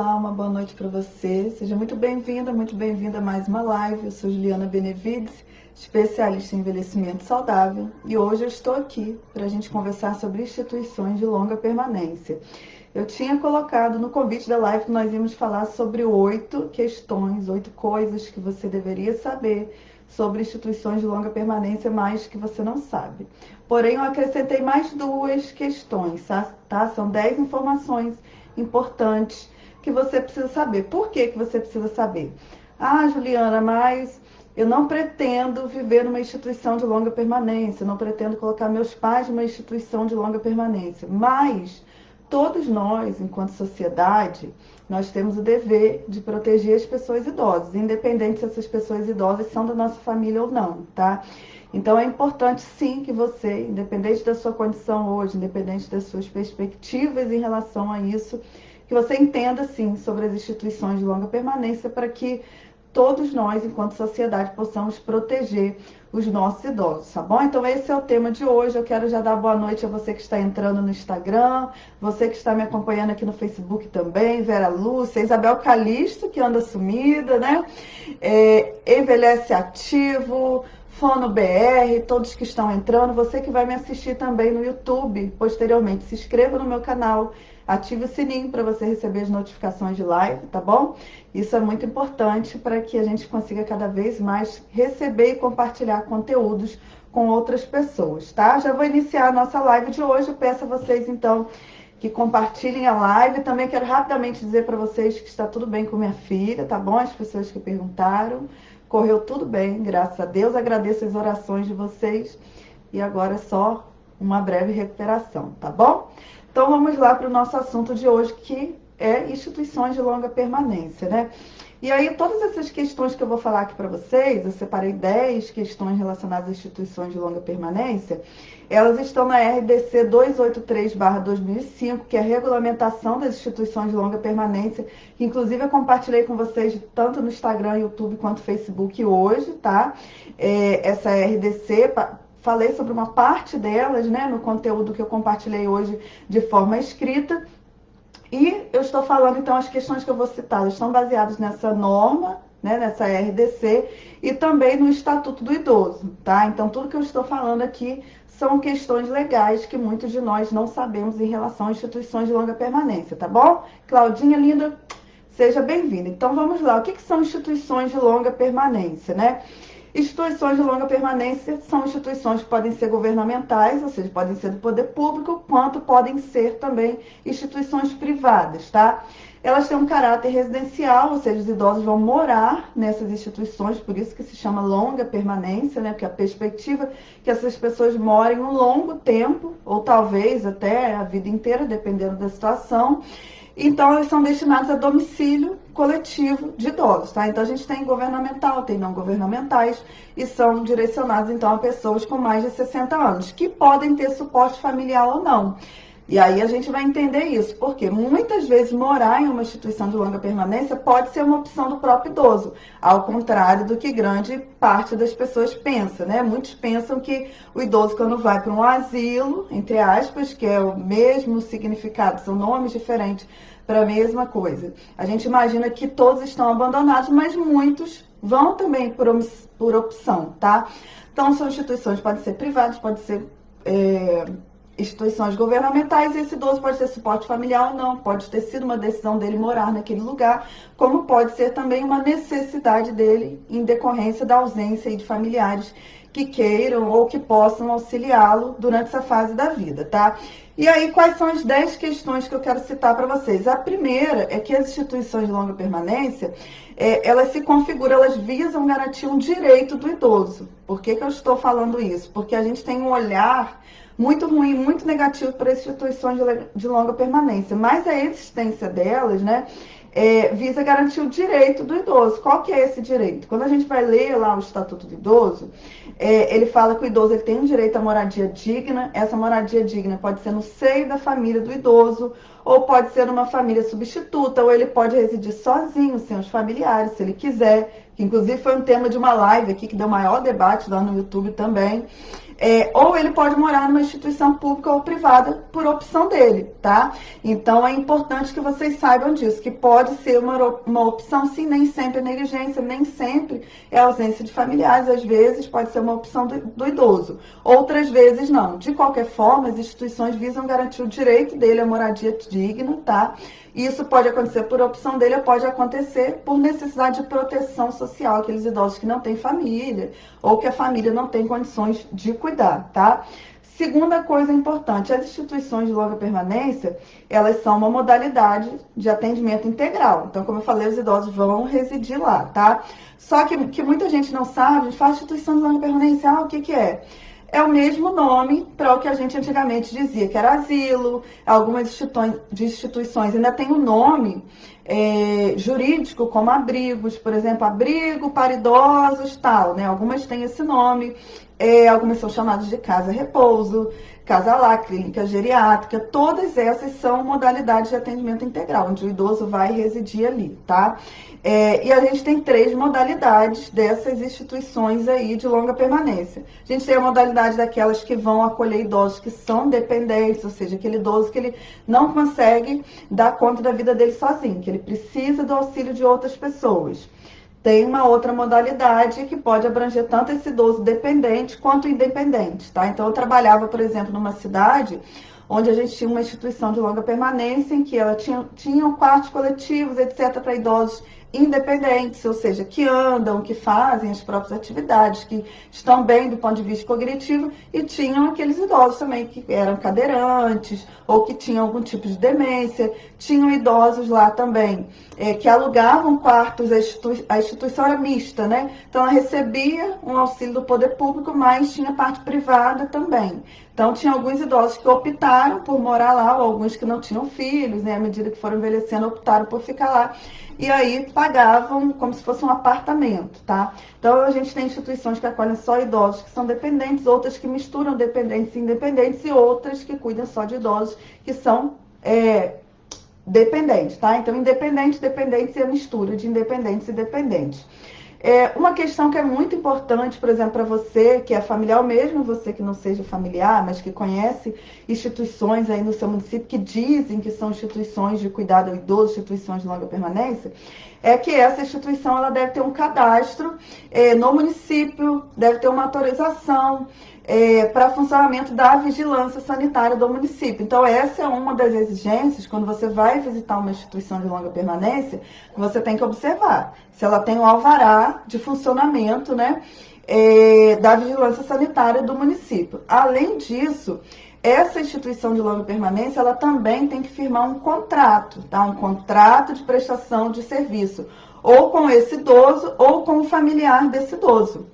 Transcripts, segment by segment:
Olá, uma boa noite para você. Seja muito bem-vinda a mais uma live. Eu sou Juliana Benevides, especialista em envelhecimento saudável, e hoje eu estou aqui para a gente conversar sobre instituições de longa permanência. Eu tinha colocado no convite da live que nós íamos falar sobre 8 questões, 8 coisas que você deveria saber sobre instituições de longa permanência, mais que você não sabe. Porém, eu acrescentei mais 2 questões, tá? São 10 informações importantes que você precisa saber. Por que você precisa saber? Ah, Juliana, mas eu não pretendo viver numa instituição de longa permanência, não pretendo colocar meus pais numa instituição de longa permanência, mas todos nós, enquanto sociedade, nós temos o dever de proteger as pessoas idosas, independente se essas pessoas idosas são da nossa família ou não, tá? Então é importante sim que você, independente da sua condição hoje, independente das suas perspectivas em relação a isso, que você entenda sim sobre as instituições de longa permanência para que todos nós, enquanto sociedade, possamos proteger os nossos idosos, tá bom? Então esse é o tema de hoje. Eu quero já dar boa noite a você que está entrando no Instagram, você que está me acompanhando aqui no Facebook também, Vera Lúcia, Isabel Calixto, que anda sumida, né? Envelhece Ativo, Fono BR, todos que estão entrando, você que vai me assistir também no YouTube posteriormente, se inscreva no meu canal, ative o sininho para você receber as notificações de live, tá bom? Isso é muito importante para que a gente consiga cada vez mais receber e compartilhar conteúdos com outras pessoas, tá? Já vou iniciar a nossa live de hoje, eu peço a vocês então que compartilhem a live. Também quero rapidamente dizer para vocês que está tudo bem com minha filha, tá bom? As pessoas que perguntaram. Correu tudo bem, graças a Deus. Agradeço as orações de vocês. E agora é só uma breve recuperação, tá bom? Então vamos lá para o nosso assunto de hoje, que é instituições de longa permanência, né? E aí todas essas questões que eu vou falar aqui para vocês, eu separei 10 questões relacionadas a instituições de longa permanência, elas estão na RDC 283/2005, que é a regulamentação das instituições de longa permanência, que inclusive eu compartilhei com vocês tanto no Instagram, YouTube quanto Facebook hoje, tá? Essa RDC, falei sobre uma parte delas, né, no conteúdo que eu compartilhei hoje de forma escrita. E eu estou falando, então, as questões que eu vou citar estão baseadas nessa norma, né, nessa RDC, e também no Estatuto do Idoso, tá? Então, tudo que eu estou falando aqui são questões legais que muitos de nós não sabemos em relação a instituições de longa permanência, tá bom? Claudinha, linda, seja bem-vinda. Então, vamos lá. O que são instituições de longa permanência, né? Instituições de longa permanência são instituições que podem ser governamentais, ou seja, podem ser do poder público, quanto podem ser também instituições privadas, tá? Elas têm um caráter residencial, ou seja, os idosos vão morar nessas instituições, por isso que se chama longa permanência, né? Porque a perspectiva é que essas pessoas morem um longo tempo, ou talvez até a vida inteira, dependendo da situação. Então, eles são destinados a domicílio coletivo de idosos, tá? Então, a gente tem governamental, tem não governamentais, e são direcionados, então, a pessoas com mais de 60 anos, que podem ter suporte familiar ou não. E aí a gente vai entender isso, porque muitas vezes morar em uma instituição de longa permanência pode ser uma opção do próprio idoso, ao contrário do que grande parte das pessoas pensa, né? Muitos pensam que o idoso, quando vai para um asilo, entre aspas, que é o mesmo significado, são nomes diferentes para a mesma coisa. A gente imagina que todos estão abandonados, mas muitos vão também por opção, tá? Então, são instituições, podem ser privadas, podem ser instituições governamentais, e esse idoso pode ter suporte familiar ou não, pode ter sido uma decisão dele morar naquele lugar, como pode ser também uma necessidade dele em decorrência da ausência de familiares que queiram ou que possam auxiliá-lo durante essa fase da vida, tá? E aí, quais são as 10 questões que eu quero citar para vocês? A primeira é que as instituições de longa permanência, elas se configuram, elas visam garantir um direito do idoso. Por que eu estou falando isso? Porque a gente tem um olhar muito ruim, muito negativo para as instituições de longa permanência, mas a existência delas, né, visa garantir o direito do idoso. Qual que é esse direito? Quando a gente vai ler lá o Estatuto do Idoso, ele fala que o idoso ele tem um direito à moradia digna. Essa moradia digna pode ser no seio da família do idoso, ou pode ser numa família substituta, ou ele pode residir sozinho, sem os familiares, se ele quiser, que inclusive foi um tema de uma live aqui que deu maior debate lá no YouTube também. ou ele pode morar numa instituição pública ou privada por opção dele, tá? Então é importante que vocês saibam disso, que pode ser uma opção sim, nem sempre é negligência, nem sempre é ausência de familiares, às vezes pode ser uma opção do idoso, outras vezes não. De qualquer forma, as instituições visam garantir o direito dele à moradia digna, tá? Isso pode acontecer por opção dele, ou pode acontecer por necessidade de proteção social, aqueles idosos que não têm família, ou que a família não tem condições de cuidar, tá? Segunda coisa importante, as instituições de longa permanência, elas são uma modalidade de atendimento integral. Então, como eu falei, os idosos vão residir lá, tá? Só que muita gente não sabe, a gente fala instituição de longa permanência, o que é? É o mesmo nome para o que a gente antigamente dizia, que era asilo. Algumas instituições ainda têm o nome jurídico, como abrigos, por exemplo, abrigo para idosos, tal, né? Algumas têm esse nome, algumas são chamadas de casa-repouso, casa-lá, clínica geriátrica, todas essas são modalidades de atendimento integral, onde o idoso vai residir ali, tá? E a gente tem 3 modalidades dessas instituições aí de longa permanência. A gente tem a modalidade daquelas que vão acolher idosos que são dependentes, ou seja, aquele idoso que ele não consegue dar conta da vida dele sozinho, que ele precisa do auxílio de outras pessoas. Tem uma outra modalidade que pode abranger tanto esse idoso dependente quanto independente, tá? Então, eu trabalhava, por exemplo, numa cidade onde a gente tinha uma instituição de longa permanência em que ela tinha quartos coletivos, etc., para idosos independentes, ou seja, que andam, que fazem as próprias atividades, que estão bem do ponto de vista cognitivo, e tinham aqueles idosos também que eram cadeirantes ou que tinham algum tipo de demência. Tinham idosos lá também que alugavam quartos, a instituição era mista, né? Então ela recebia um auxílio do poder público, mas tinha parte privada também. Então, tinha alguns idosos que optaram por morar lá, ou alguns que não tinham filhos, né? À medida que foram envelhecendo, optaram por ficar lá. E aí, pagavam como se fosse um apartamento, tá? Então, a gente tem instituições que acolhem só idosos que são dependentes, outras que misturam dependentes e independentes, e outras que cuidam só de idosos que são dependentes, tá? Então, independentes, dependentes e a mistura de independentes e dependentes. Uma questão que é muito importante, por exemplo, para você que é familiar, ou mesmo você que não seja familiar, mas que conhece instituições aí no seu município que dizem que são instituições de cuidado ao idoso, instituições de longa permanência, é que essa instituição ela deve ter um cadastro no município, deve ter uma autorização para funcionamento da vigilância sanitária do município. Então, essa é uma das exigências, quando você vai visitar uma instituição de longa permanência, que você tem que observar se ela tem o alvará de funcionamento, né, da vigilância sanitária do município. Além disso, essa instituição de longa permanência, ela também tem que firmar um contrato, tá? Um contrato de prestação de serviço, ou com esse idoso, ou com o familiar desse idoso.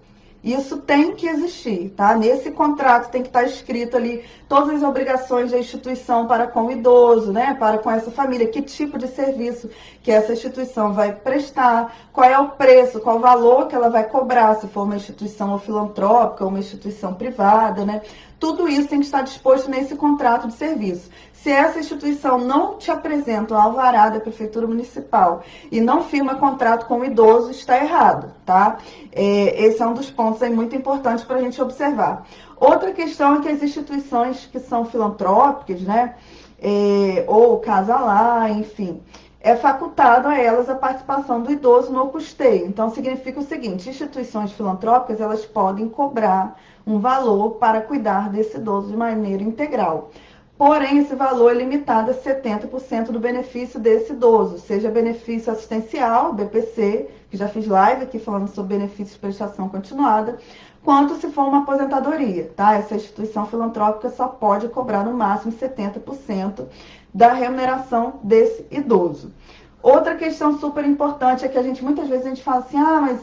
Isso tem que existir, tá? Nesse contrato tem que estar escrito ali todas as obrigações da instituição para com o idoso, né? Para com essa família, que tipo de serviço que essa instituição vai prestar, qual é o preço, qual o valor que ela vai cobrar, se for uma instituição filantrópica ou uma instituição privada, né? Tudo isso tem que estar disposto nesse contrato de serviço. Se essa instituição não te apresenta o alvará da Prefeitura Municipal e não firma contrato com o idoso, está errado, tá? Esse é um dos pontos aí muito importantes para a gente observar. Outra questão é que as instituições que são filantrópicas, né, ou Casa Lá, enfim, é facultado a elas a participação do idoso no custeio. Então, significa o seguinte, instituições filantrópicas, elas podem cobrar um valor para cuidar desse idoso de maneira integral. Porém, esse valor é limitado a 70% do benefício desse idoso, seja benefício assistencial, BPC, que já fiz live aqui falando sobre benefícios de prestação continuada, quanto se for uma aposentadoria, tá? Essa instituição filantrópica só pode cobrar no máximo 70% da remuneração desse idoso. Outra questão super importante é que muitas vezes a gente fala assim, mas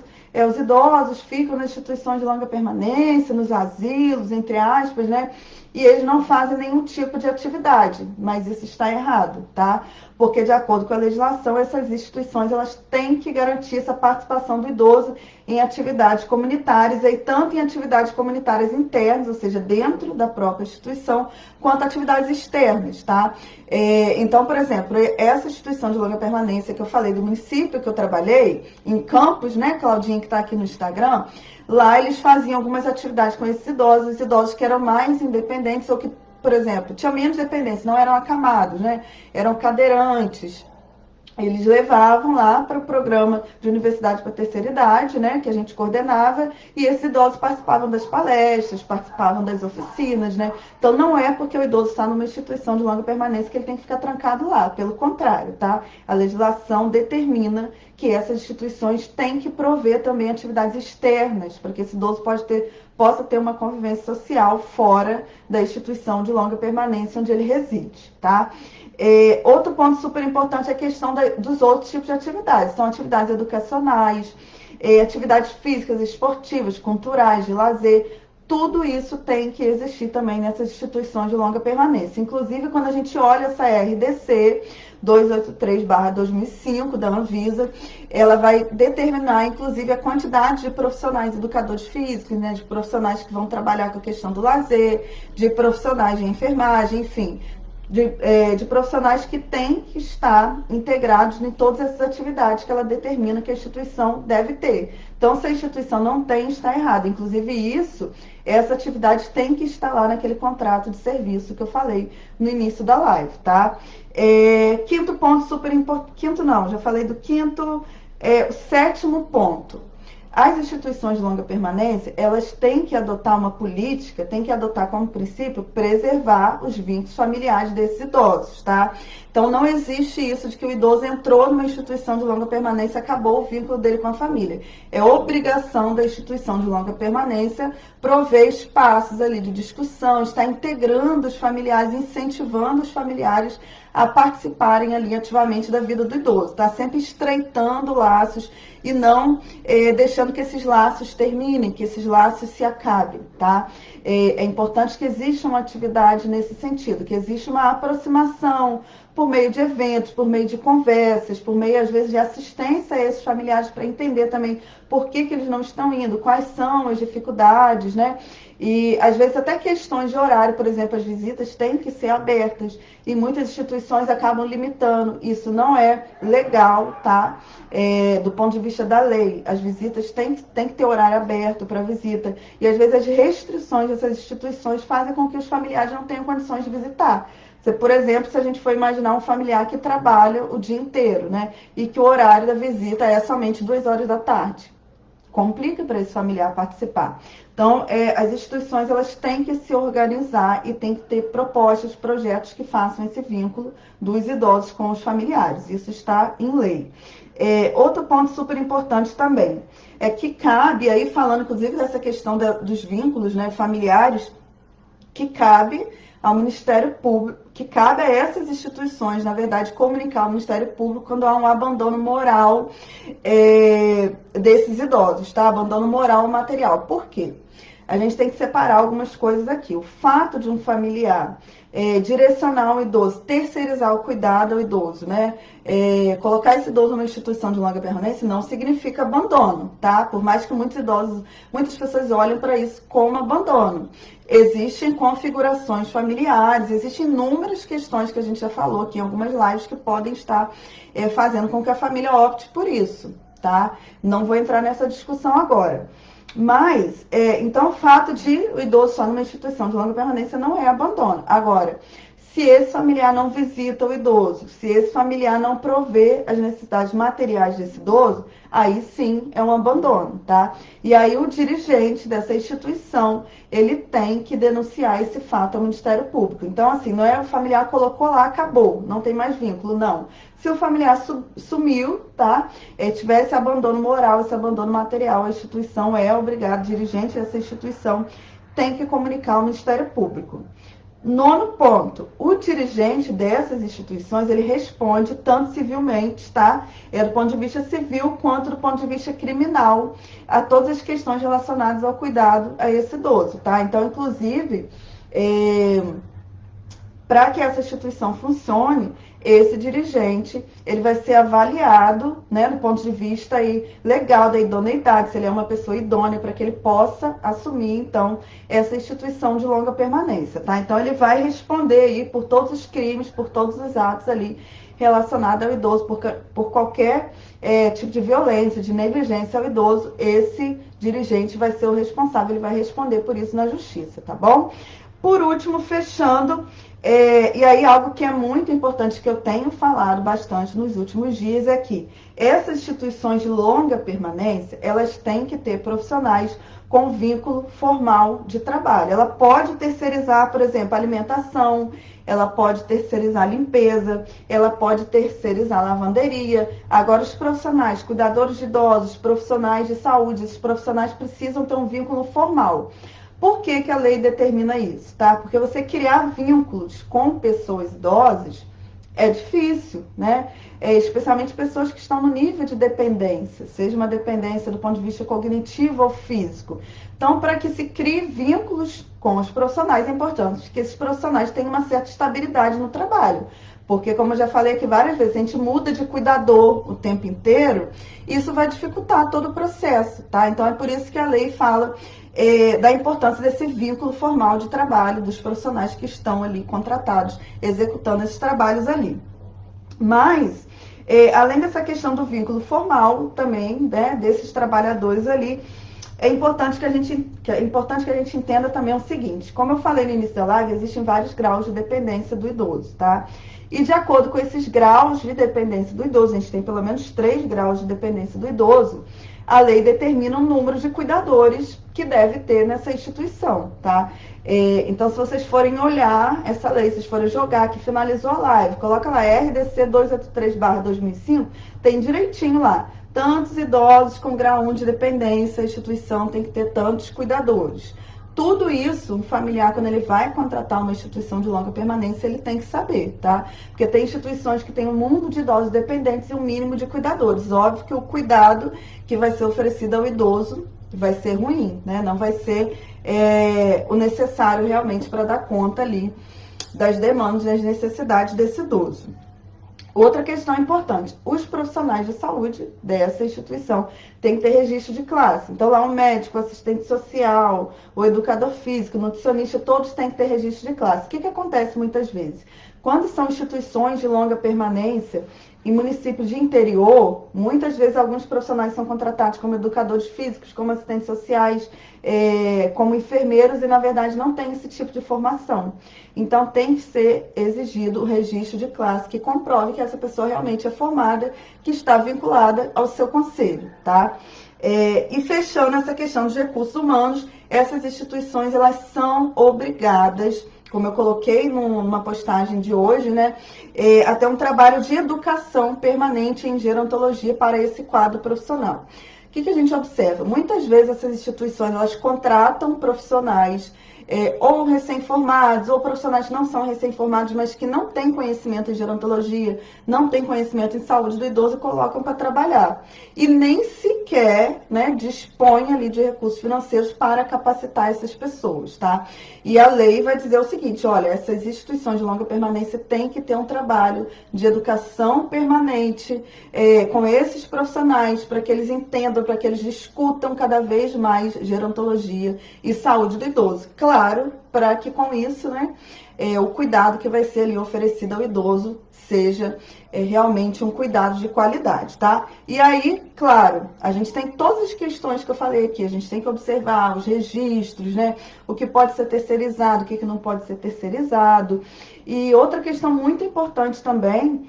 os idosos ficam nas instituições de longa permanência, nos asilos, entre aspas, né? e eles não fazem nenhum tipo de atividade, mas isso está errado, tá? Porque de acordo com a legislação, essas instituições elas têm que garantir essa participação do idoso em atividades comunitárias, e tanto em atividades comunitárias internas, ou seja, dentro da própria instituição, quanto atividades externas, tá? Então, por exemplo, essa instituição de longa permanência que eu falei do município que eu trabalhei, em Campos, né, Claudinha, que está aqui no Instagram, lá eles faziam algumas atividades com esses idosos, os idosos que eram mais independentes ou que, por exemplo, tinham menos dependência, não eram acamados, né? Eram cadeirantes. Eles levavam lá para o programa de Universidade para a Terceira Idade, né, que a gente coordenava, e esses idosos participavam das palestras, participavam das oficinas, né? Então não é porque o idoso está numa instituição de longa permanência que ele tem que ficar trancado lá, pelo contrário, tá? A legislação determina que essas instituições têm que prover também atividades externas, para que esse idoso possa ter uma convivência social fora da instituição de longa permanência onde ele reside, tá? Outro ponto super importante é a questão dos outros tipos de atividades. São atividades educacionais, atividades físicas, esportivas, culturais, de lazer. Tudo isso tem que existir também nessas instituições de longa permanência. Inclusive, quando a gente olha essa RDC 283/2005 da Anvisa, ela vai determinar, inclusive, a quantidade de profissionais educadores físicos, né, de profissionais que vão trabalhar com a questão do lazer, de profissionais de enfermagem, enfim, de profissionais que têm que estar integrados em todas essas atividades que ela determina que a instituição deve ter. Então, se a instituição não tem, está errado. Inclusive, essa atividade tem que estar lá naquele contrato de serviço que eu falei no início da live, tá? Quinto ponto super importante. Quinto não, já falei do quinto. O sétimo ponto. As instituições de longa permanência, elas têm que adotar uma política, têm que adotar como princípio preservar os vínculos familiares desses idosos, tá? Então, não existe isso de que o idoso entrou numa instituição de longa permanência e acabou o vínculo dele com a família. É obrigação da instituição de longa permanência prover espaços ali de discussão, estar integrando os familiares, incentivando os familiares a participarem ali ativamente da vida do idoso, tá? Sempre estreitando laços e não deixando que esses laços terminem, que esses laços se acabem, tá? É importante que exista uma atividade nesse sentido, que exista uma aproximação por meio de eventos, por meio de conversas, por meio, às vezes, de assistência a esses familiares para entender também por que eles não estão indo, quais são as dificuldades, né? E, às vezes, até questões de horário, por exemplo, as visitas têm que ser abertas e muitas instituições acabam limitando. Isso não é legal, tá? Do ponto de vista da lei, as visitas têm que ter horário aberto para visita. E, às vezes, as restrições dessas instituições fazem com que os familiares não tenham condições de visitar. Por exemplo, se a gente for imaginar um familiar que trabalha o dia inteiro, né? E que o horário da visita é somente 2 horas da tarde. Complica para esse familiar participar. Então, as instituições elas têm que se organizar e têm que ter propostas, projetos que façam esse vínculo dos idosos com os familiares. Isso está em lei. Outro ponto super importante também é que cabe, aí falando inclusive dessa questão dos vínculos, né, familiares, que cabe ao Ministério Público, que cabe a essas instituições, na verdade, comunicar ao Ministério Público quando há um abandono moral desses idosos, tá? Abandono moral ou material. Por quê? A gente tem que separar algumas coisas aqui. O fato de um familiar direcionar o idoso, terceirizar o cuidado ao idoso, né? Colocar esse idoso numa instituição de longa permanência não significa abandono, tá? Por mais que muitas pessoas olhem para isso como abandono. Existem configurações familiares, existem inúmeras questões que a gente já falou aqui em algumas lives que podem estar fazendo com que a família opte por isso, tá? Não vou entrar nessa discussão agora. Mas, então, o fato de o idoso só numa instituição de longa permanência não é abandono. Agora, se esse familiar não visita o idoso, se esse familiar não provê as necessidades materiais desse idoso, aí sim é um abandono, tá? E aí o dirigente dessa instituição, ele tem que denunciar esse fato ao Ministério Público. Então, assim, não é o familiar colocou lá, acabou, não tem mais vínculo, não. Se o familiar sumiu, tá? Tivesse abandono moral, esse abandono material, a instituição é obrigada, o dirigente dessa instituição tem que comunicar ao Ministério Público. Nono ponto, o dirigente dessas instituições, ele responde tanto civilmente, tá? Do ponto de vista civil, quanto do ponto de vista criminal, a todas as questões relacionadas ao cuidado a esse idoso, tá? Então, inclusive, Para que essa instituição funcione, esse dirigente ele vai ser avaliado, né, do ponto de vista aí, legal da idoneidade, se ele é uma pessoa idônea para que ele possa assumir, então, essa instituição de longa permanência, tá? Então, ele vai responder aí por todos os crimes, por todos os atos ali relacionados ao idoso, por qualquer tipo de violência, de negligência ao idoso, esse dirigente vai ser o responsável, ele vai responder por isso na justiça, tá bom? Por último, fechando, e aí algo que é muito importante, que eu tenho falado bastante nos últimos dias, é que essas instituições de longa permanência, elas têm que ter profissionais com vínculo formal de trabalho. Ela pode terceirizar, por exemplo, a alimentação, ela pode terceirizar a limpeza, ela pode terceirizar a lavanderia. Agora, os profissionais, cuidadores de idosos, profissionais de saúde, esses profissionais precisam ter um vínculo formal. Por que que a lei determina isso, tá? Porque você criar vínculos com pessoas idosas é difícil, né? Especialmente pessoas que estão no nível de dependência, seja uma dependência do ponto de vista cognitivo ou físico. Então, para que se crie vínculos com os profissionais, é importante que esses profissionais tenham uma certa estabilidade no trabalho. Porque, como eu já falei aqui várias vezes, a gente muda de cuidador o tempo inteiro, isso vai dificultar todo o processo, tá? Então, é por isso que a lei fala da importância desse vínculo formal de trabalho dos profissionais que estão ali contratados, executando esses trabalhos ali. Mas, além dessa questão do vínculo formal também, né, desses trabalhadores ali, é importante que a gente entenda também o seguinte: como eu falei no início da live, existem vários graus de dependência do idoso, tá? E de acordo com esses graus de dependência do idoso, a gente tem pelo menos 3 graus de dependência do idoso, a lei determina o número de cuidadores que deve ter nessa instituição, tá? Então, se vocês forem olhar essa lei, se vocês forem jogar, que finalizou a live, coloca lá RDC 283/2005, tem direitinho lá. Tantos idosos com grau 1 de dependência, a instituição tem que ter tantos cuidadores. Tudo isso, um familiar, quando ele vai contratar uma instituição de longa permanência, ele tem que saber, tá? Porque tem instituições que têm um mundo de idosos dependentes e um mínimo de cuidadores. Óbvio que o cuidado que vai ser oferecido ao idoso vai ser ruim, né? Não vai ser o necessário realmente para dar conta ali das demandas e das necessidades desse idoso. Outra questão importante: os profissionais de saúde dessa instituição têm que ter registro de classe. Então, lá o médico, o assistente social, o educador físico, o nutricionista, todos têm que ter registro de classe. O que acontece muitas vezes? Quando são instituições de longa permanência, em municípios de interior, muitas vezes alguns profissionais são contratados como educadores físicos, como assistentes sociais, como enfermeiros, e na verdade não tem esse tipo de formação. Então tem que ser exigido o registro de classe que comprove que essa pessoa realmente é formada, que está vinculada ao seu conselho, tá? E fechando essa questão dos recursos humanos, essas instituições elas são obrigadas, como eu coloquei numa postagem de hoje, né, a ter um trabalho de educação permanente em gerontologia para esse quadro profissional. O que a gente observa? Muitas vezes essas instituições elas contratam profissionais ou recém-formados, ou profissionais que não são recém-formados, mas que não têm conhecimento em gerontologia, não têm conhecimento em saúde do idoso e colocam para trabalhar. E nem sequer, né, dispõe ali de recursos financeiros para capacitar essas pessoas, tá? E a lei vai dizer o seguinte: olha, essas instituições de longa permanência têm que ter um trabalho de educação permanente com esses profissionais, para que eles entendam, para que eles discutam cada vez mais gerontologia e saúde do idoso. Claro, para que com isso, né, o cuidado que vai ser ali oferecido ao idoso seja realmente um cuidado de qualidade, tá? E aí, claro, a gente tem todas as questões que eu falei aqui, a gente tem que observar os registros, né? O que pode ser terceirizado, o que não pode ser terceirizado. E outra questão muito importante também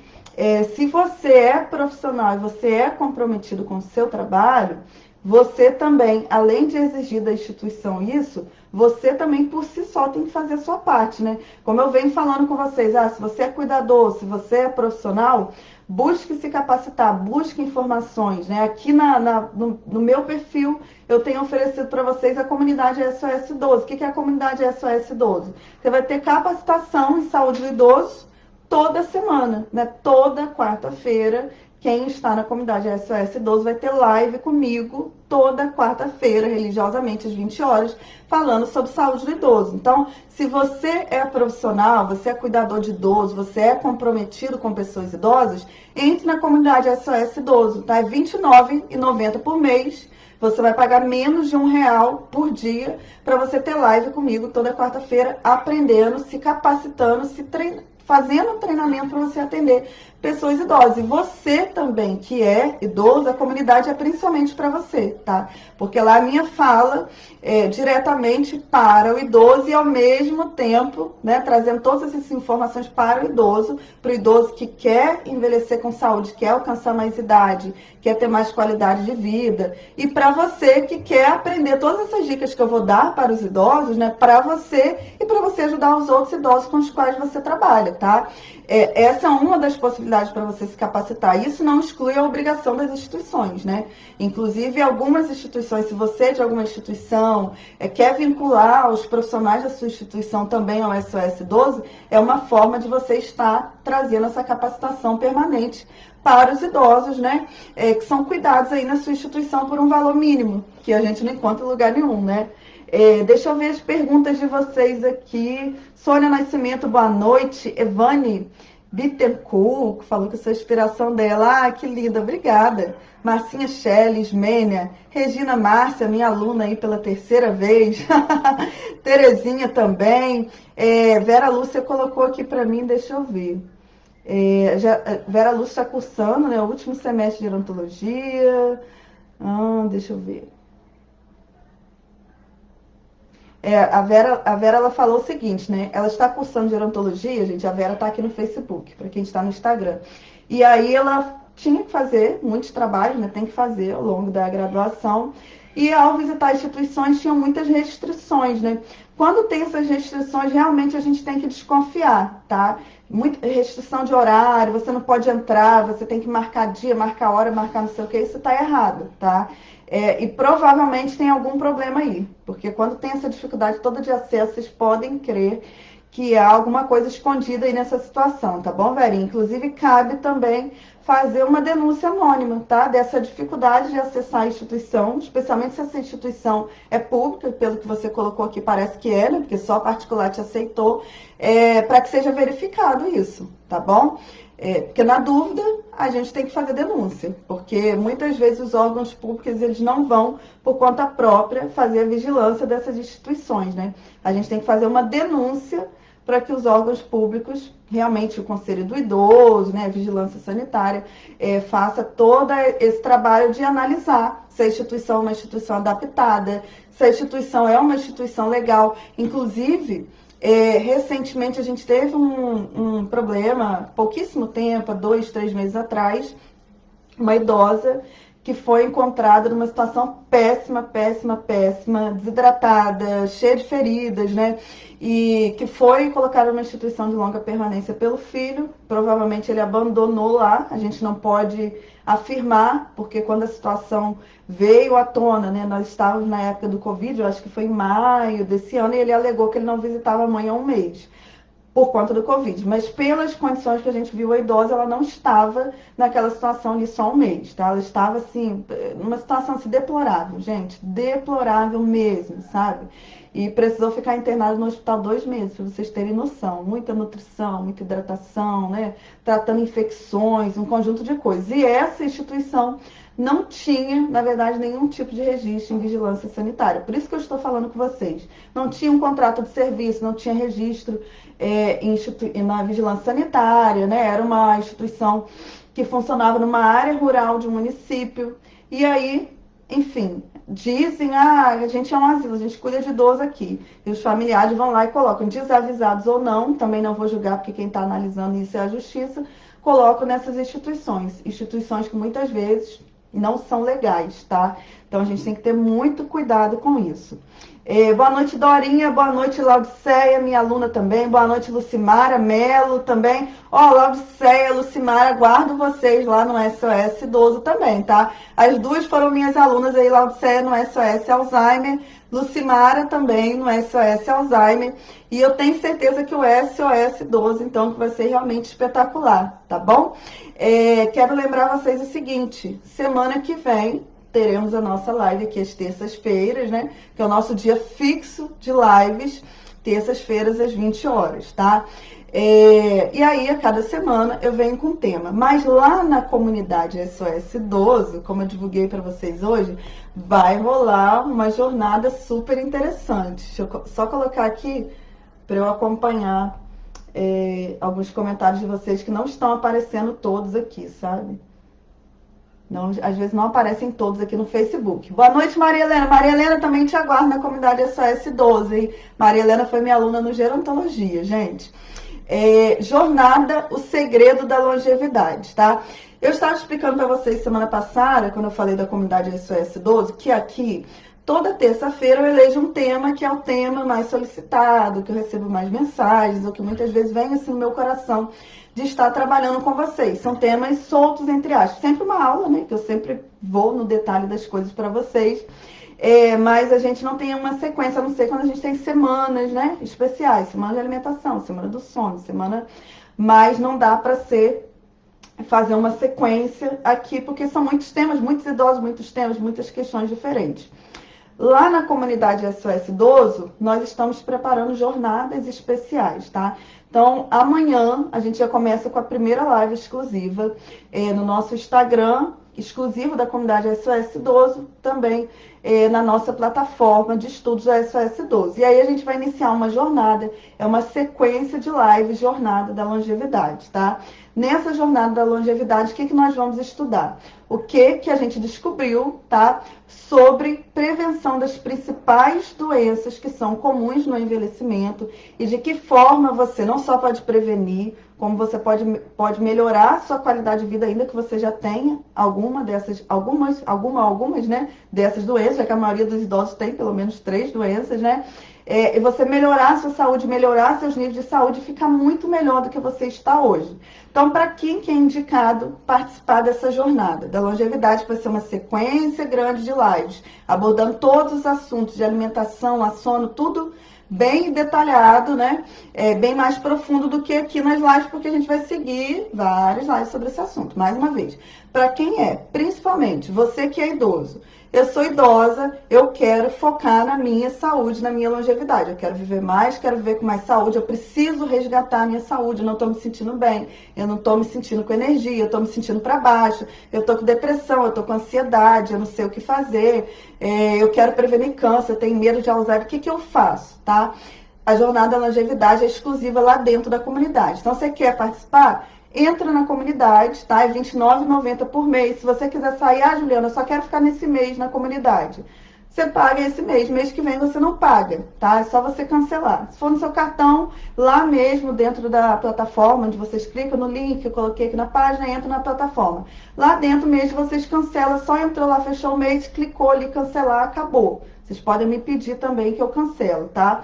se você é profissional e você é comprometido com o seu trabalho, você também, além de exigir da instituição isso, você também por si só tem que fazer a sua parte, né? Como eu venho falando com vocês, se você é cuidador, se você é profissional, busque se capacitar, busque informações, né? Aqui no meu perfil, eu tenho oferecido para vocês a comunidade SOS Idoso. O que é a comunidade SOS Idoso? Você vai ter capacitação em saúde do idoso toda semana, né? Toda quarta-feira quem está na comunidade SOS Idoso vai ter live comigo toda quarta-feira, religiosamente, às 20 horas, falando sobre saúde do idoso. Então, se você é profissional, você é cuidador de idoso, você é comprometido com pessoas idosas, entre na comunidade SOS Idoso, tá? É R$ 29,90 por mês. Você vai pagar menos de R$ 1 por dia para você ter live comigo toda quarta-feira, aprendendo, se capacitando, fazendo treinamento para você atender pessoas idosas. E você também, que é idoso, a comunidade é principalmente para você, tá? Porque lá a minha fala é diretamente para o idoso e ao mesmo tempo, né, trazendo todas essas informações para o idoso que quer envelhecer com saúde, quer alcançar mais idade, quer ter mais qualidade de vida. E para você que quer aprender todas essas dicas que eu vou dar para os idosos, né, para você e para você ajudar os outros idosos com os quais você trabalha, tá? Essa é uma das possibilidades para você se capacitar. Isso não exclui a obrigação das instituições, né? Inclusive, algumas instituições, se você é de alguma instituição quer vincular os profissionais da sua instituição também ao SOS Idoso, é uma forma de você estar trazendo essa capacitação permanente para os idosos, né? Que são cuidados aí na sua instituição por um valor mínimo, que a gente não encontra em lugar nenhum, né? Deixa eu ver as perguntas de vocês aqui. Sônia Nascimento, boa noite. Evane Bittencourt, falou que sou a inspiração dela. Ah, que linda, obrigada. Marcinha Shelley, Ismênia. Regina Márcia, minha aluna aí pela terceira vez. Terezinha também. Vera Lúcia colocou aqui para mim, deixa eu ver. Vera Lúcia está cursando, né, o último semestre de gerontologia. Deixa eu ver. A Vera ela falou o seguinte, né? Ela está cursando gerontologia, gente. A Vera está aqui no Facebook, para quem está no Instagram. E aí ela tinha que fazer muitos trabalhos, né? Tem que fazer ao longo da graduação. E ao visitar instituições tinham muitas restrições, né? Quando tem essas restrições, realmente a gente tem que desconfiar, tá? Muita restrição de horário, você não pode entrar, você tem que marcar dia, marcar hora, marcar não sei o que, isso tá errado, tá? E provavelmente tem algum problema aí, porque quando tem essa dificuldade toda de acesso, vocês podem crer que há alguma coisa escondida aí nessa situação, tá bom, Verinha? Inclusive, cabe também fazer uma denúncia anônima, tá? Dessa dificuldade de acessar a instituição, especialmente se essa instituição é pública, pelo que você colocou aqui, parece que é, né? Porque só a particular te aceitou, para que seja verificado isso, tá bom? Porque na dúvida, a gente tem que fazer denúncia, porque muitas vezes os órgãos públicos, eles não vão, por conta própria, fazer a vigilância dessas instituições, né? A gente tem que fazer uma denúncia para que os órgãos públicos, realmente o Conselho do Idoso, né, a Vigilância Sanitária, faça todo esse trabalho de analisar se a instituição é uma instituição adaptada, se a instituição é uma instituição legal. Inclusive, recentemente a gente teve um problema, pouquíssimo tempo, 2, 3 meses atrás, uma idosa que foi encontrada numa situação péssima, péssima, péssima, desidratada, cheia de feridas, né? E que foi colocada numa instituição de longa permanência pelo filho. Provavelmente ele abandonou lá, a gente não pode afirmar, porque quando a situação veio à tona, né? Nós estávamos na época do Covid, eu acho que foi em maio desse ano, e ele alegou que ele não visitava a mãe há um mês por conta do Covid, mas pelas condições que a gente viu, a idosa, ela não estava naquela situação ali só um mês, tá? Ela estava, assim, numa situação assim, deplorável, gente, deplorável mesmo, sabe? E precisou ficar internada no hospital 2 meses, para vocês terem noção. Muita nutrição, muita hidratação, né? Tratando infecções, um conjunto de coisas. E essa instituição não tinha, na verdade, nenhum tipo de registro em vigilância sanitária. Por isso que eu estou falando com vocês. Não tinha um contrato de serviço, não tinha registro na vigilância sanitária, né? Era uma instituição que funcionava numa área rural de um município. E aí, enfim, dizem, a gente é um asilo, a gente cuida de idoso aqui. E os familiares vão lá e colocam, desavisados ou não, também não vou julgar, porque quem está analisando isso é a justiça, colocam nessas instituições. Instituições que muitas vezes não são legais, tá? Então a gente tem que ter muito cuidado com isso. Boa noite, Dorinha. Boa noite, Laudiceia, minha aluna também. Boa noite, Lucimara, Melo também. Ó, Laudiceia, Lucimara, aguardo vocês lá no SOS Idoso também, tá? As duas foram minhas alunas aí, Laudiceia no SOS Alzheimer, Lucimara também no SOS Alzheimer. E eu tenho certeza que o SOS Idoso, então, que vai ser realmente espetacular, tá bom? Quero lembrar vocês o seguinte, semana que vem teremos a nossa live aqui às terças-feiras, né? Que é o nosso dia fixo de lives, terças-feiras às 20 horas, tá? E aí, a cada semana, eu venho com um tema. Mas lá na comunidade SOS Idoso, como eu divulguei para vocês hoje, vai rolar uma jornada super interessante. Deixa eu só colocar aqui para eu acompanhar alguns comentários de vocês que não estão aparecendo todos aqui, sabe? Não, às vezes não aparecem todos aqui no Facebook. Boa noite, Maria Helena. Maria Helena também te aguarda na comunidade SOS 12, hein? Maria Helena foi minha aluna no Gerontologia, gente. Jornada, o segredo da longevidade, tá? Eu estava explicando para vocês semana passada, quando eu falei da comunidade SOS 12, que aqui, toda terça-feira, eu elejo um tema que é o tema mais solicitado, que eu recebo mais mensagens, ou que muitas vezes vem assim no meu coração de estar trabalhando com vocês. São temas soltos, entre aspas. Sempre uma aula, né? Que eu sempre vou no detalhe das coisas para vocês. Mas a gente não tem uma sequência, a não ser quando a gente tem semanas, né? Especiais. Semana de alimentação, semana do sono, semana... Mas não dá para fazer uma sequência aqui, porque são muitos temas, muitos idosos, muitos temas, muitas questões diferentes. Lá na comunidade SOS Idoso, nós estamos preparando jornadas especiais, tá? Então, amanhã a gente já começa com a primeira live exclusiva no nosso Instagram, exclusivo da comunidade SOS Idoso, também na nossa plataforma de estudos da SOS Idoso. E aí a gente vai iniciar uma jornada, é uma sequência de lives, jornada da longevidade, tá? Nessa jornada da longevidade, o que nós vamos estudar? O que a gente descobriu, tá? Sobre prevenção das principais doenças que são comuns no envelhecimento e de que forma você não só pode prevenir, como você pode melhorar a sua qualidade de vida, ainda que você já tenha algumas, né, dessas doenças, já que a maioria dos idosos tem pelo menos 3 doenças, né? E você melhorar a sua saúde, melhorar seus níveis de saúde, ficar muito melhor do que você está hoje. Então, para quem que é indicado participar dessa jornada da longevidade, vai ser uma sequência grande de lives, abordando todos os assuntos de alimentação, a sono, tudo bem detalhado, né? Bem mais profundo do que aqui nas lives, porque a gente vai seguir várias lives sobre esse assunto. Mais uma vez, para quem principalmente você que é idoso, eu sou idosa, eu quero focar na minha saúde, na minha longevidade. Eu quero viver mais, quero viver com mais saúde, eu preciso resgatar a minha saúde, eu não estou me sentindo bem, eu não estou me sentindo com energia, eu estou me sentindo para baixo, eu estou com depressão, eu estou com ansiedade, eu não sei o que fazer, eu quero prevenir câncer, eu tenho medo de Alzheimer, o que eu faço, tá? A jornada da longevidade é exclusiva lá dentro da comunidade. Então, você quer participar? Entra na comunidade, tá? É R$ 29,90 por mês. Se você quiser sair, Juliana, eu só quero ficar nesse mês na comunidade. Você paga esse mês. Mês que vem você não paga, tá? É só você cancelar. Se for no seu cartão, lá mesmo dentro da plataforma, onde vocês clicam no link que eu coloquei aqui na página, entra na plataforma. Lá dentro mesmo vocês cancelam, só entrou lá, fechou o mês, clicou ali, cancelar, acabou. Vocês podem me pedir também que eu cancelo, tá?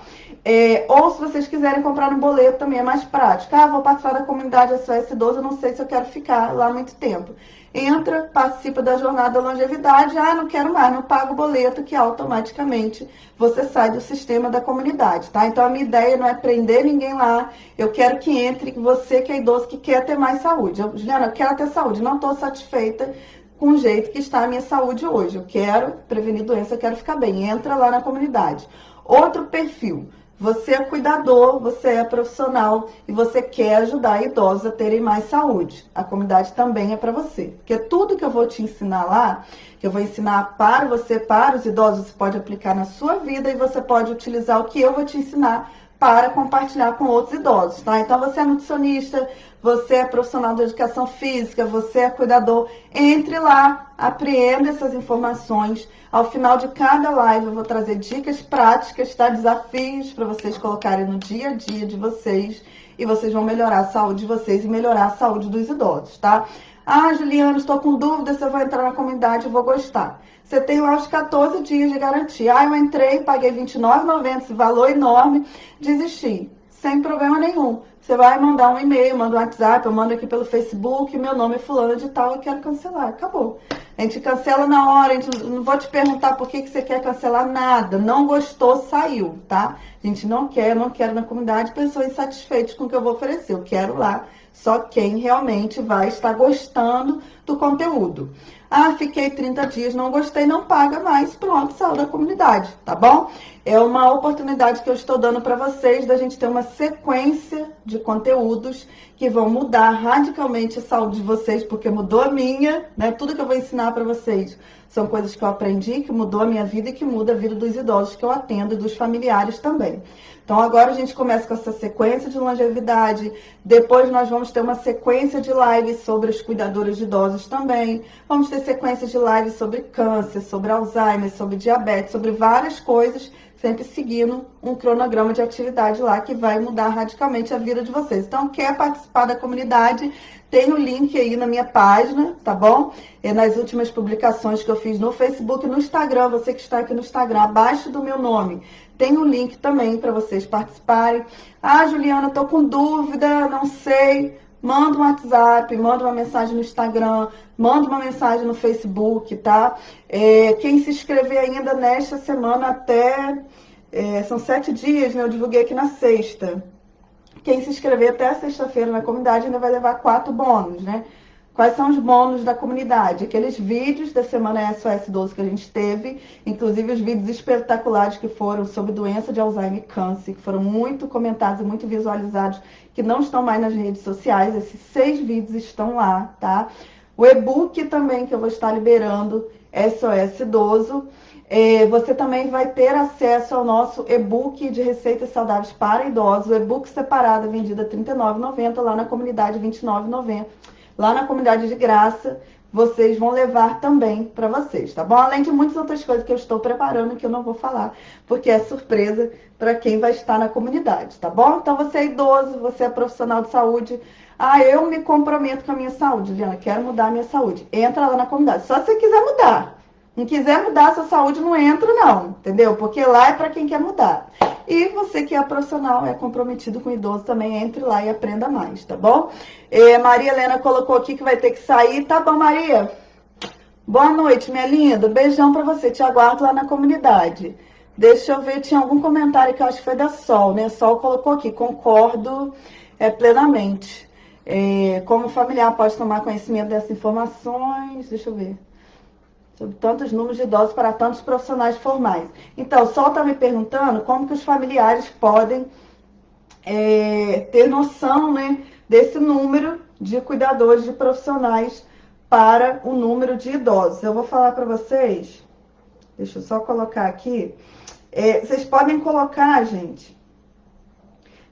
Ou se vocês quiserem comprar no boleto, também é mais prático. Vou participar da comunidade SOS 12, eu não sei se eu quero ficar lá muito tempo. Entra, participa da jornada da longevidade, não quero mais, não pago o boleto, que automaticamente você sai do sistema da comunidade, tá? Então a minha ideia não é prender ninguém lá, eu quero que entre você que é idoso, que quer ter mais saúde. Juliana, eu quero ter saúde, não estou satisfeita com o jeito que está a minha saúde hoje. Eu quero prevenir doença, eu quero ficar bem. Entra lá na comunidade. Outro perfil. Você é cuidador, você é profissional e você quer ajudar idosos a terem mais saúde. A comunidade também é para você. Porque tudo que eu vou te ensinar lá, que eu vou ensinar para você, para os idosos, você pode aplicar na sua vida e você pode utilizar o que eu vou te ensinar para compartilhar com outros idosos, tá? Então, você é nutricionista, você é profissional de educação física, você é cuidador, entre lá, apreenda essas informações. Ao final de cada live, eu vou trazer dicas práticas, tá? Desafios para vocês colocarem no dia a dia de vocês e vocês vão melhorar a saúde de vocês e melhorar a saúde dos idosos, tá? Ah, Juliana, estou com dúvida se eu vou entrar na comunidade e vou gostar. Você tem lá os 14 dias de garantia. Ah, eu entrei, paguei R$29,90, esse valor enorme, desisti. Sem problema nenhum. Você vai mandar um e-mail, manda um WhatsApp, eu mando aqui pelo Facebook, meu nome é fulano de tal, eu quero cancelar. Acabou. A gente cancela na hora, a gente não vou te perguntar por que você quer cancelar nada. Não gostou, saiu, tá? A gente não quero na comunidade pessoas insatisfeitas com o que eu vou oferecer. Eu quero lá só quem realmente vai estar gostando do conteúdo. Ah, fiquei 30 dias, não gostei, não paga mais, pronto, saiu da comunidade, tá bom? É uma oportunidade que eu estou dando para vocês da gente ter uma sequência de conteúdos que vão mudar radicalmente a saúde de vocês, porque mudou a minha, né? Tudo que eu vou ensinar para vocês são coisas que eu aprendi, que mudou a minha vida e que muda a vida dos idosos que eu atendo e dos familiares também. Então agora a gente começa com essa sequência de longevidade, depois nós vamos ter uma sequência de lives sobre os cuidadores de idosos também, vamos ter sequência de lives sobre câncer, sobre Alzheimer, sobre diabetes, sobre várias coisas, sempre seguindo um cronograma de atividade lá que vai mudar radicalmente a vida de vocês. Então, quer participar da comunidade, tem o link aí na minha página, tá bom? E nas últimas publicações que eu fiz no Facebook e no Instagram, você que está aqui no Instagram, abaixo do meu nome, tem o link também para vocês participarem. Ah, Juliana, tô com dúvida, não sei. Manda um WhatsApp, manda uma mensagem no Instagram, manda uma mensagem no Facebook, tá? Quem se inscrever ainda nesta semana até... são 7 dias, né? Eu divulguei aqui na sexta. Quem se inscrever até sexta-feira na comunidade ainda vai levar 4 bônus, né? Quais são os bônus da comunidade? Aqueles vídeos da semana SOS 12 que a gente teve, inclusive os vídeos espetaculares que foram sobre doença de Alzheimer e câncer, que foram muito comentados e muito visualizados, que não estão mais nas redes sociais. Esses 6 vídeos estão lá, tá? O e-book também que eu vou estar liberando, SOS Idoso. Você também vai ter acesso ao nosso e-book de receitas saudáveis para idosos, o e-book separado vendido a R$ 39,90 lá na comunidade, R$ 29,90. Lá na comunidade de graça, vocês vão levar também para vocês, tá bom? Além de muitas outras coisas que eu estou preparando que eu não vou falar, porque é surpresa para quem vai estar na comunidade, tá bom? Então você é idoso, você é profissional de saúde. Ah, eu me comprometo com a minha saúde, Liana, quero mudar a minha saúde. Entra lá na comunidade, só se você quiser mudar. Não quiser mudar a sua saúde, não entra não, entendeu? Porque lá é para quem quer mudar. E você que é profissional, é comprometido com o idoso também, entre lá e aprenda mais, tá bom? Maria Helena colocou aqui que vai ter que sair. Tá bom, Maria? Boa noite, minha linda. Beijão pra você. Te aguardo lá na comunidade. Deixa eu ver, tinha algum comentário que eu acho que foi da Sol, né? Sol colocou aqui, concordo plenamente. Como familiar pode tomar conhecimento dessas informações? Deixa eu ver. Sobre tantos números de idosos para tantos profissionais formais. Então, o Sol está me perguntando como que os familiares podem ter noção, né, desse número de cuidadores, de profissionais para o número de idosos. Eu vou falar para vocês, deixa eu só colocar aqui, vocês podem colocar, gente,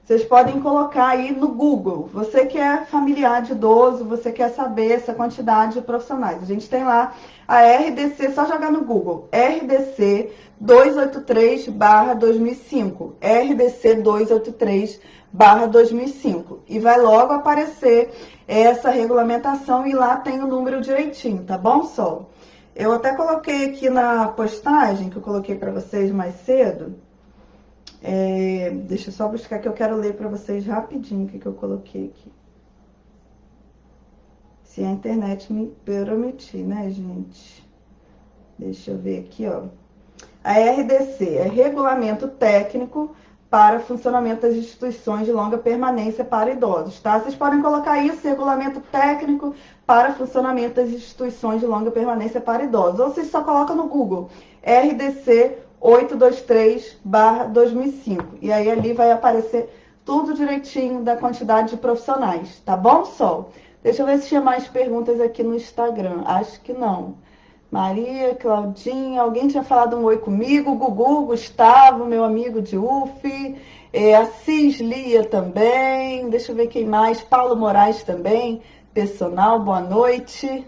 vocês podem colocar aí no Google. Você que é familiar de idoso, você quer saber essa quantidade de profissionais. A gente tem lá a RDC, só jogar no Google, RDC 283/2005. RDC 283/2005. E vai logo aparecer essa regulamentação e lá tem o número direitinho, tá bom, Sol? Eu até coloquei aqui na postagem que eu coloquei para vocês mais cedo. Deixa eu só buscar que eu quero ler para vocês rapidinho o que eu coloquei aqui. Se a internet me permitir, né, gente? Deixa eu ver aqui, ó. A RDC é Regulamento Técnico para Funcionamento das Instituições de Longa Permanência para Idosos, tá? Vocês podem colocar isso, Regulamento Técnico para Funcionamento das Instituições de Longa Permanência para Idosos. Ou vocês só colocam no Google, RDC 823/2005. E aí ali vai aparecer tudo direitinho da quantidade de profissionais, tá bom, Sol? Deixa eu ver se tinha mais perguntas aqui no Instagram. Acho que não. Maria, Claudinha, alguém tinha falado um oi comigo? Gugu, Gustavo, meu amigo de UF. A Cislia também. Deixa eu ver quem mais. Paulo Moraes também. Personal, boa noite.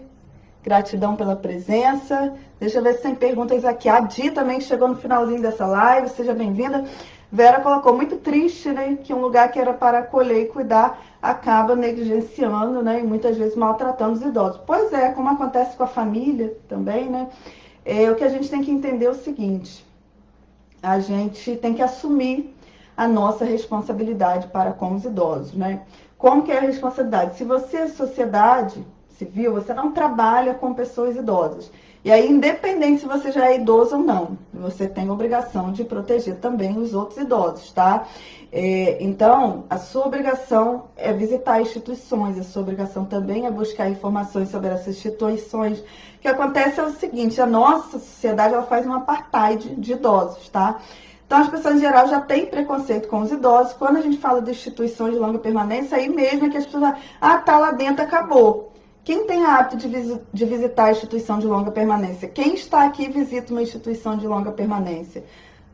Gratidão pela presença. Deixa eu ver se tem perguntas aqui. A Di também chegou no finalzinho dessa live. Seja bem-vinda. Vera colocou, muito triste, né? Que um lugar que era para acolher e cuidar acaba negligenciando, né, e muitas vezes maltratando os idosos. Pois é, como acontece com a família também, né, o que a gente tem que entender é o seguinte: a gente tem que assumir a nossa responsabilidade para com os idosos, né? Como que é a responsabilidade? Se você é sociedade civil, você não trabalha com pessoas idosas. E aí, independente se você já é idoso ou não, você tem a obrigação de proteger também os outros idosos, tá? Então, a sua obrigação é visitar instituições, a sua obrigação também é buscar informações sobre essas instituições. O que acontece é o seguinte: a nossa sociedade ela faz um apartheid de idosos, tá? Então, as pessoas em geral já têm preconceito com os idosos. Quando a gente fala de instituições de longa permanência, aí mesmo é que as pessoas falam, tá lá dentro, acabou. Quem tem hábito de visitar a instituição de longa permanência? Quem está aqui visita uma instituição de longa permanência?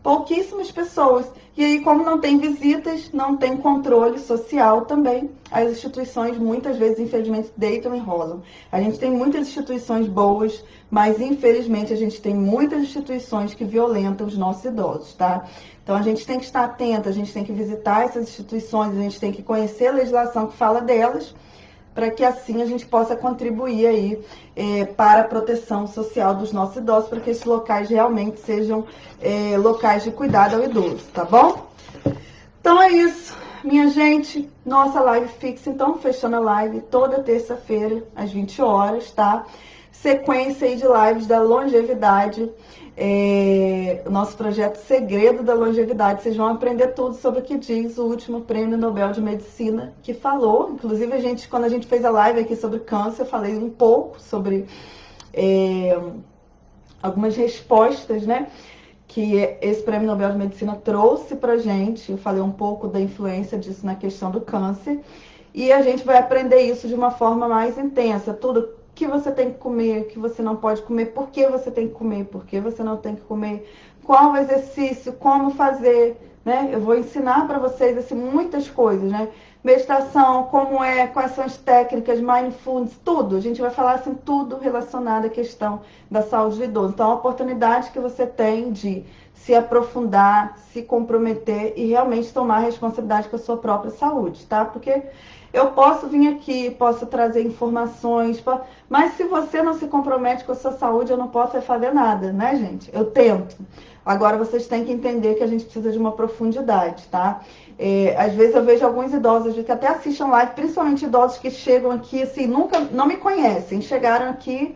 Pouquíssimas pessoas. E aí, como não tem visitas, não tem controle social também, as instituições muitas vezes, infelizmente, deitam e rolam. A gente tem muitas instituições boas, mas infelizmente a gente tem muitas instituições que violentam os nossos idosos, tá? Então a gente tem que estar atento, a gente tem que visitar essas instituições, a gente tem que conhecer a legislação que fala delas, para que assim a gente possa contribuir aí para a proteção social dos nossos idosos, para que esses locais realmente sejam locais de cuidado ao idoso, tá bom? Então é isso, minha gente. Nossa live fixa, então, fechando a live toda terça-feira, às 20 horas, tá? Sequência aí de lives da longevidade, o nosso projeto Segredo da Longevidade. Vocês vão aprender tudo sobre o que diz o último Prêmio Nobel de Medicina que falou. Inclusive, quando a gente fez a live aqui sobre câncer, eu falei um pouco sobre algumas respostas, né, que esse Prêmio Nobel de Medicina trouxe pra gente. Eu falei um pouco da influência disso na questão do câncer. E a gente vai aprender isso de uma forma mais intensa. Tudo que você tem que comer, que você não pode comer, por que você tem que comer, por que você não tem que comer, qual o exercício, como fazer, né? Eu vou ensinar para vocês assim, muitas coisas, né? Meditação, quais são as técnicas, mindfulness, tudo. A gente vai falar assim, tudo relacionado à questão da saúde do idoso. Então, a oportunidade que você tem de se aprofundar, se comprometer e realmente tomar responsabilidade com a sua própria saúde, tá? Porque eu posso vir aqui, posso trazer informações, mas se você não se compromete com a sua saúde, eu não posso fazer nada, né, gente? Eu tento. Agora, vocês têm que entender que a gente precisa de uma profundidade, tá? Às vezes eu vejo alguns idosos que até assistem live, principalmente idosos que chegam aqui, assim, nunca, não me conhecem, chegaram aqui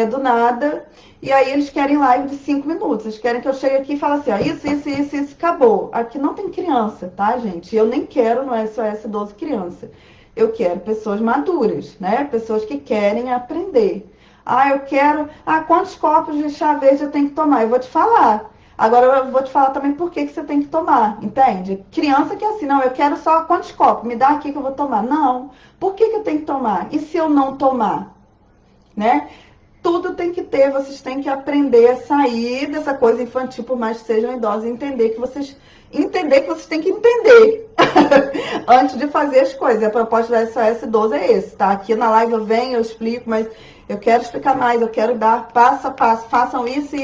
do nada, e aí eles querem live de 5 minutos, eles querem que eu chegue aqui e fale assim, ó, isso, acabou. Aqui não tem criança, tá, gente? Eu nem quero no SOS Idoso criança. Eu quero pessoas maduras, né? Pessoas que querem aprender. Eu quero... quantos copos de chá verde eu tenho que tomar? Eu vou te falar. Agora eu vou te falar também por que você tem que tomar, entende? Criança que é assim, não, eu quero só quantos copos? Me dá aqui que eu vou tomar. Não. Por que eu tenho que tomar? E se eu não tomar? Né? Tudo tem que ter, vocês têm que aprender a sair dessa coisa infantil, por mais que sejam idosos, e entender que vocês têm que entender antes de fazer as coisas. A proposta da SOS Idoso é esse, tá? Aqui na live eu explico, mas eu quero explicar mais, eu quero dar passo a passo. Façam isso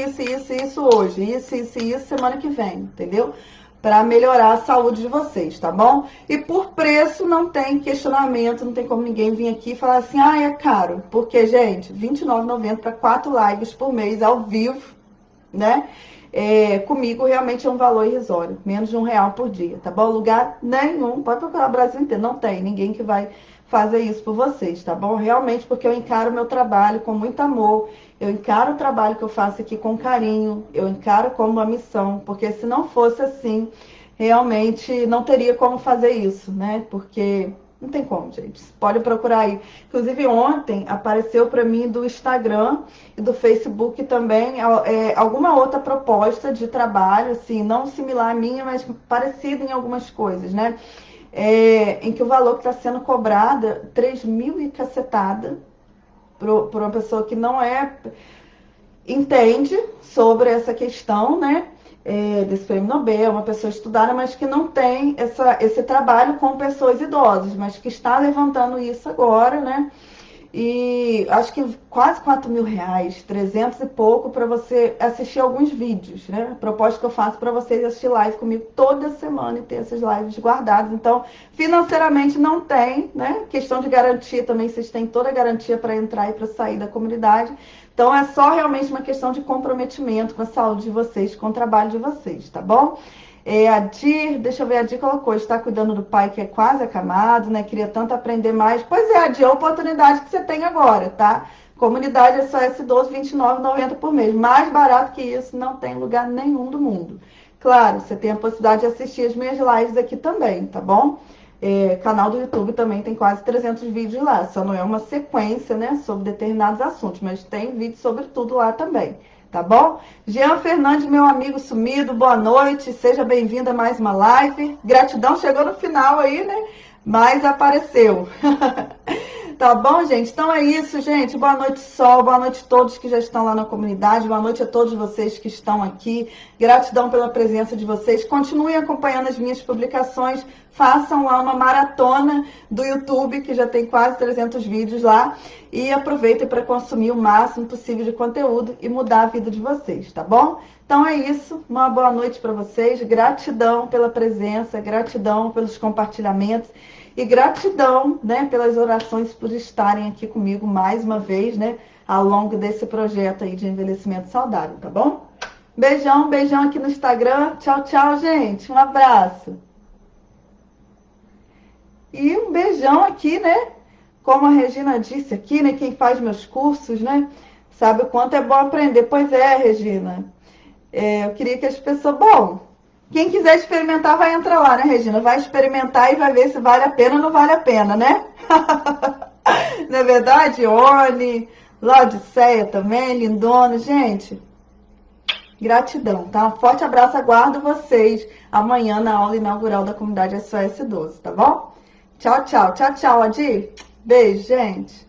hoje, isso semana que vem, entendeu? Para melhorar a saúde de vocês, tá bom? E por preço não tem questionamento, não tem como ninguém vir aqui e falar assim, é caro. Porque, gente, R$29,90 para 4 lives por mês ao vivo, né? Comigo realmente é um valor irrisório, menos de R$1 por dia, tá bom? Lugar nenhum, pode procurar o Brasil inteiro, não tem ninguém que vai fazer isso por vocês, tá bom? Realmente porque eu encaro o meu trabalho com muito amor, eu encaro o trabalho que eu faço aqui com carinho, eu encaro como uma missão, porque se não fosse assim, realmente não teria como fazer isso, né? Porque não tem como, gente. Pode procurar aí. Inclusive, ontem apareceu para mim do Instagram e do Facebook também alguma outra proposta de trabalho, assim, não similar à minha, mas parecida em algumas coisas, né? Em que o valor que está sendo cobrado, 3.000 e cacetada, por uma pessoa que não entende sobre essa questão, né? Desse prêmio Nobel, uma pessoa estudada, mas que não tem esse trabalho com pessoas idosas, mas que está levantando isso agora, né? e acho que quase 4 mil reais, 300 e pouco, para você assistir alguns vídeos, né? A proposta que eu faço para vocês é assistir live comigo toda semana e ter essas lives guardadas. Então, financeiramente não tem, né? Questão de garantia também, vocês têm toda a garantia para entrar e para sair da comunidade. Então, é só realmente uma questão de comprometimento com a saúde de vocês, com o trabalho de vocês, tá bom? A Dir, deixa eu ver, a Dir colocou, está cuidando do pai que é quase acamado, né? Queria tanto aprender mais. Pois é, a Dir, a oportunidade que você tem agora, tá? Comunidade é só S12, R$ 29,90 por mês. Mais barato que isso, não tem lugar nenhum do mundo. Claro, você tem a possibilidade de assistir as minhas lives aqui também, tá bom? Canal do YouTube também tem quase 300 vídeos lá. Só não é uma sequência, né, sobre determinados assuntos, mas tem vídeo sobre tudo lá também. Tá bom? Jean Fernandes, meu amigo sumido, boa noite, seja bem-vindo a mais uma live. Gratidão, chegou no final aí, né? Mas apareceu. Tá bom, gente? Então é isso, gente. Boa noite, Sol. Boa noite a todos que já estão lá na comunidade. Boa noite a todos vocês que estão aqui. Gratidão pela presença de vocês. Continuem acompanhando as minhas publicações. Façam lá uma maratona do YouTube, que já tem quase 300 vídeos lá. E aproveitem para consumir o máximo possível de conteúdo e mudar a vida de vocês, tá bom? Então é isso. Uma boa noite para vocês. Gratidão pela presença. Gratidão pelos compartilhamentos. E gratidão, né, pelas orações por estarem aqui comigo mais uma vez, né, ao longo desse projeto aí de envelhecimento saudável, tá bom? Beijão, beijão aqui no Instagram. Tchau, tchau, gente. Um abraço. E um beijão aqui, né? Como a Regina disse aqui, né, quem faz meus cursos, né, sabe o quanto é bom aprender. Pois é, Regina. Eu queria que as pessoas... Bom... Quem quiser experimentar vai entrar lá, né, Regina? Vai experimentar e vai ver se vale a pena ou não vale a pena, né? Não é verdade? Oni, Laodiceia também, lindona. Gente, gratidão, tá? Um forte abraço, aguardo vocês amanhã na aula inaugural da comunidade SOS 12, tá bom? Tchau, tchau. Tchau, tchau, Adi. Beijo, gente.